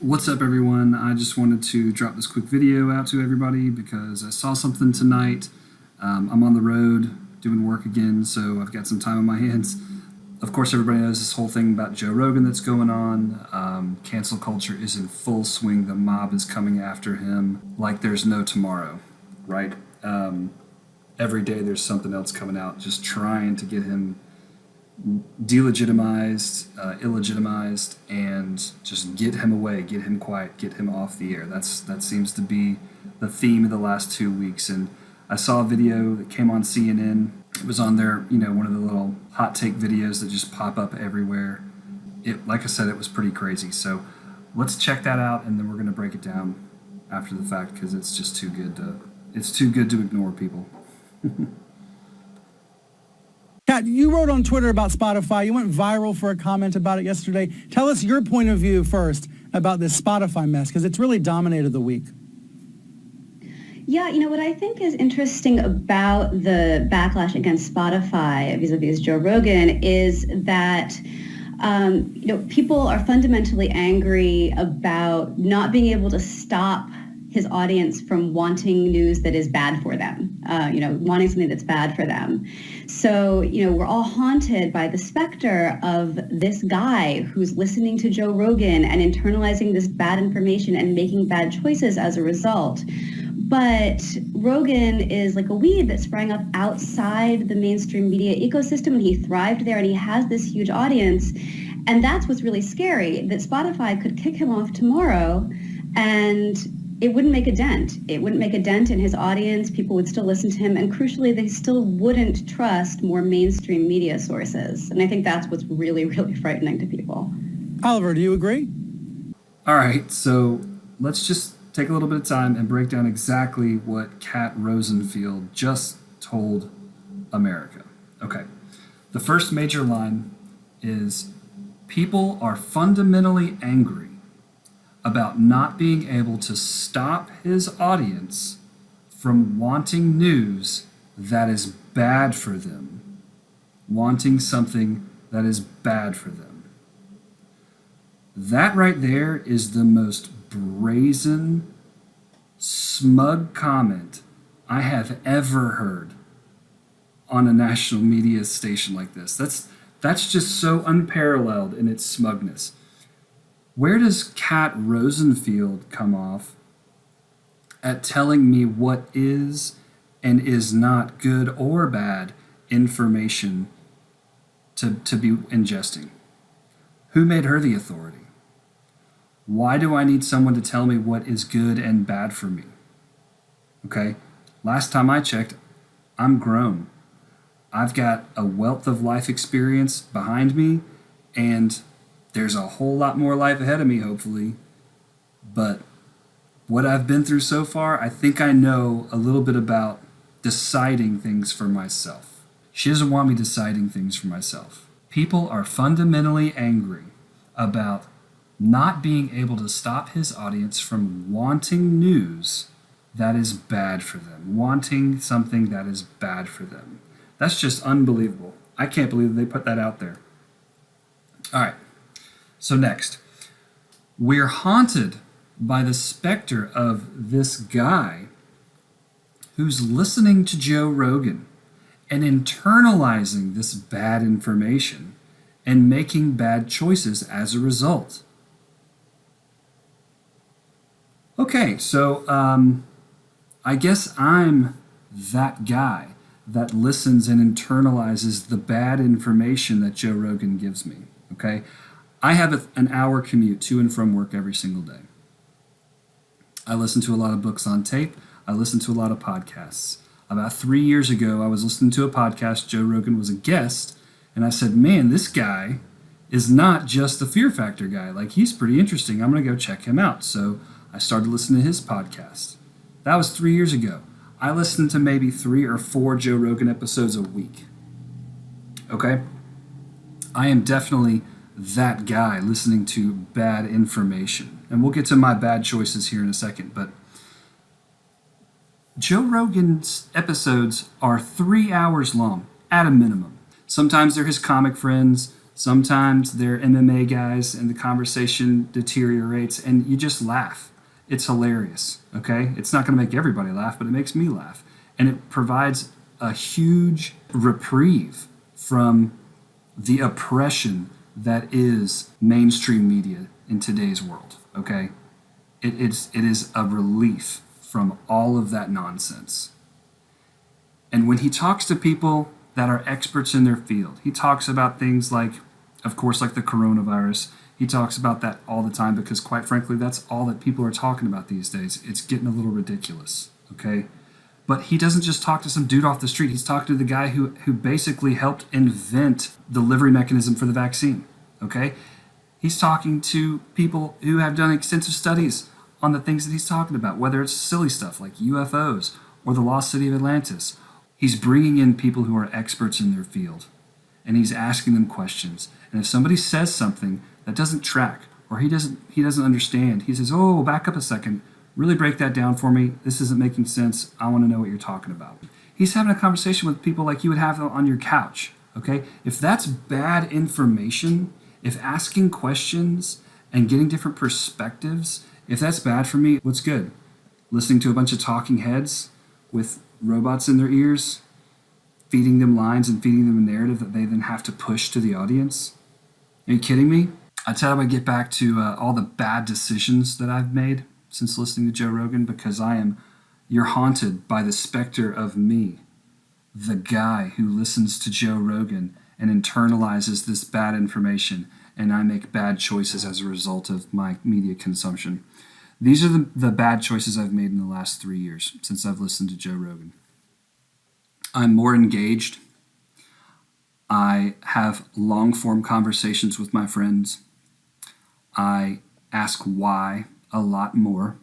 What's up, everyone? I just wanted to drop this quick video out to everybody because I saw something tonight. I'm on the road doing work again, so I've got some time on my hands. Of course, everybody knows this whole thing about Joe Rogan that's going on. Cancel culture is in full swing. The mob is coming after him like there's no tomorrow, right? Every day there's something else coming out just trying to get him delegitimized, illegitimized, and just get him away, get him quiet, get him off the air. That seems to be the theme of the last 2 weeks. And I saw a video that came on CNN. It was on there, one of the little hot take videos that just pop up everywhere. Like I said, it was pretty crazy. So let's check that out, and then we're going to break it down after the fact because it's just too good to ignore, people. Kat, you wrote on Twitter about Spotify. You went viral for a comment about it yesterday. Tell us your point of view first about this Spotify mess, because it's really dominated the week. Yeah, what I think is interesting about the backlash against Spotify vis-a-vis Joe Rogan is that people are fundamentally angry about not being able to stop his audience from wanting news that is bad for them, wanting something that's bad for them. So, we're all haunted by the specter of this guy who's listening to Joe Rogan and internalizing this bad information and making bad choices as a result. But Rogan is like a weed that sprang up outside the mainstream media ecosystem, and he thrived there, and he has this huge audience. And that's what's really scary, that Spotify could kick him off tomorrow and it wouldn't make a dent. It wouldn't make a dent in his audience. People would still listen to him. And crucially, they still wouldn't trust more mainstream media sources. And I think that's what's really, really frightening to people. Oliver, do you agree? All right, so let's just take a little bit of time and break down exactly what Kat Rosenfield just told America. Okay, the first major line is, people are fundamentally angry about not being able to stop his audience from wanting news that is bad for them, wanting something that is bad for them. That right there is the most brazen, smug comment I have ever heard on a national media station like this. That's just so unparalleled in its smugness. Where does Kat Rosenfield come off at telling me what is and is not good or bad information to be ingesting? Who made her the authority? Why do I need someone to tell me what is good and bad for me? Okay, last time I checked, I'm grown. I've got a wealth of life experience behind me, and there's a whole lot more life ahead of me, hopefully. But what I've been through so far, I think I know a little bit about deciding things for myself. She doesn't want me deciding things for myself. People are fundamentally angry about not being able to stop his audience from wanting news that is bad for them, wanting something that is bad for them. That's just unbelievable. I can't believe they put that out there. All right. So next, we're haunted by the specter of this guy who's listening to Joe Rogan and internalizing this bad information and making bad choices as a result. Okay, so I guess I'm that guy that listens and internalizes the bad information that Joe Rogan gives me, okay? I have an hour commute to and from work every single day. I listen to a lot of books on tape. I listen to a lot of podcasts. About 3 years ago, I was listening to a podcast. Joe Rogan was a guest, and I said, man, this guy is not just the Fear Factor guy. Like, he's pretty interesting. I'm going to go check him out. So I started listening to his podcast. That was 3 years ago. I listened to maybe 3 or 4 Joe Rogan episodes a week. Okay? I am definitely that guy listening to bad information. And we'll get to my bad choices here in a second, but Joe Rogan's episodes are 3 hours long at a minimum. Sometimes they're his comic friends, Sometimes they're MMA guys and the conversation deteriorates and you just laugh. It's hilarious, okay? It's not going to make everybody laugh, but it makes me laugh. And it provides a huge reprieve from the oppression that is mainstream media in today's world, okay? It is a relief from all of that nonsense. And when he talks to people that are experts in their field, he talks about things like, of course, like the coronavirus. He talks about that all the time because, quite frankly, that's all that people are talking about these days. It's getting a little ridiculous, okay? But he doesn't just talk to some dude off the street. He's talking to the guy who basically helped invent the delivery mechanism for the vaccine, okay? He's talking to people who have done extensive studies on the things that he's talking about, whether it's silly stuff like UFOs or the lost city of Atlantis. He's bringing in people who are experts in their field, and he's asking them questions. And if somebody says something that doesn't track or he doesn't understand, he says, "Oh, back up a second. Really break that down for me. This isn't making sense. I want to know what you're talking about." He's having a conversation with people like you would have on your couch, okay? If that's bad information, if asking questions and getting different perspectives, if that's bad for me, what's good? Listening to a bunch of talking heads with robots in their ears, feeding them lines and feeding them a narrative that they then have to push to the audience? Are you kidding me? I tell you, I get back to all the bad decisions that I've made since listening to Joe Rogan, because you're haunted by the specter of me, the guy who listens to Joe Rogan and internalizes this bad information, and I make bad choices as a result of my media consumption. These are the bad choices I've made in the last 3 years since I've listened to Joe Rogan. I'm more engaged. I have long-form conversations with my friends. I ask why a lot more.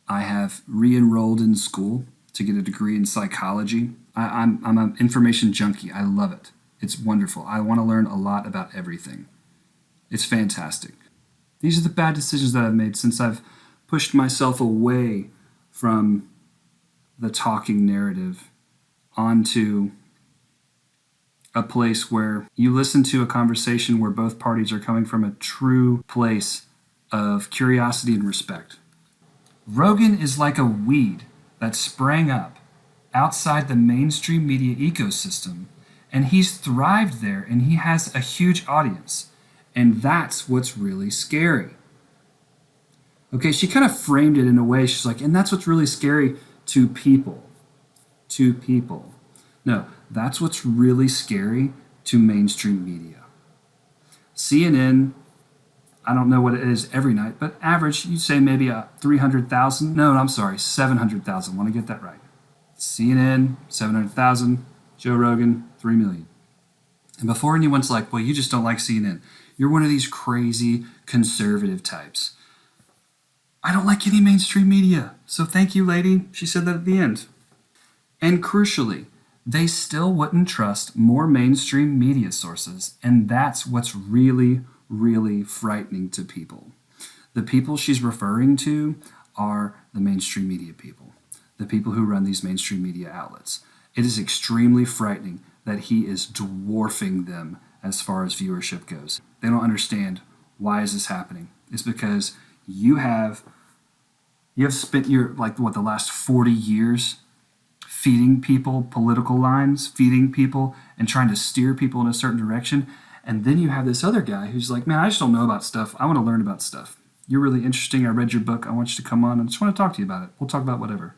I have re-enrolled in school to get a degree in psychology. I'm an information junkie. I love it. It's wonderful. I want to learn a lot about everything. It's fantastic. These are the bad decisions that I've made since I've pushed myself away from the talking narrative onto a place where you listen to a conversation where both parties are coming from a true place of curiosity and respect. Rogan is like a weed that sprang up outside the mainstream media ecosystem, and he's thrived there, and he has a huge audience, and that's what's really scary. Okay, she kind of framed it in a way, she's like, and that's what's really scary to people. To people. No, that's what's really scary to mainstream media. CNN, I don't know what it is every night, but average, you'd say maybe 300,000. No, I'm sorry, 700,000. Want to get that right. CNN, 700,000. Joe Rogan, 3 million. And before anyone's like, well, you just don't like CNN. You're one of these crazy conservative types. I don't like any mainstream media. So thank you, lady. She said that at the end. And crucially, they still wouldn't trust more mainstream media sources, and that's what's really, really frightening to people. The people she's referring to are the mainstream media people, the people who run these mainstream media outlets. It is extremely frightening that he is dwarfing them as far as viewership goes. They don't understand why is this happening. It's because you have spent the last 40 years feeding people political lines, feeding people and trying to steer people in a certain direction. And then you have this other guy who's like, man, I just don't know about stuff. I want to learn about stuff. You're really interesting. I read your book. I want you to come on. I just want to talk to you about it. We'll talk about whatever.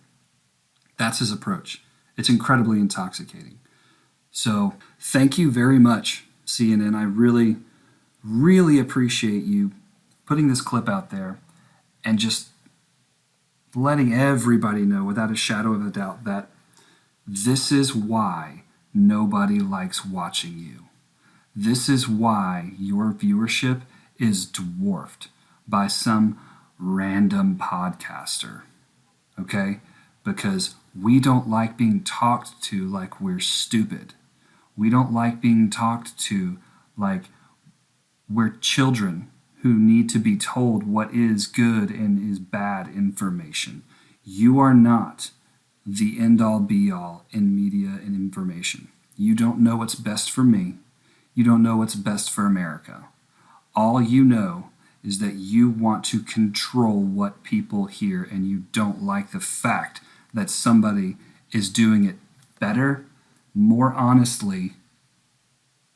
That's his approach. It's incredibly intoxicating. So thank you very much, CNN. I really, really appreciate you putting this clip out there and just letting everybody know without a shadow of a doubt that this is why nobody likes watching you. This is why your viewership is dwarfed by some random podcaster, okay? Because we don't like being talked to like we're stupid. We don't like being talked to like we're children who need to be told what is good and is bad information. You are not the end-all be-all in media and information. You don't know what's best for me. you don't know what's best for America. All you know is that you want to control what people hear, and you don't like the fact that somebody is doing it better, more honestly,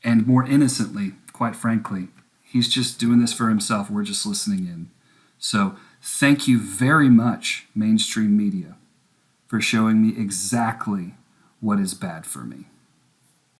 and more innocently, quite frankly. He's just doing this for himself. We're just listening in. So thank you very much, mainstream media, for showing me exactly what is bad for me.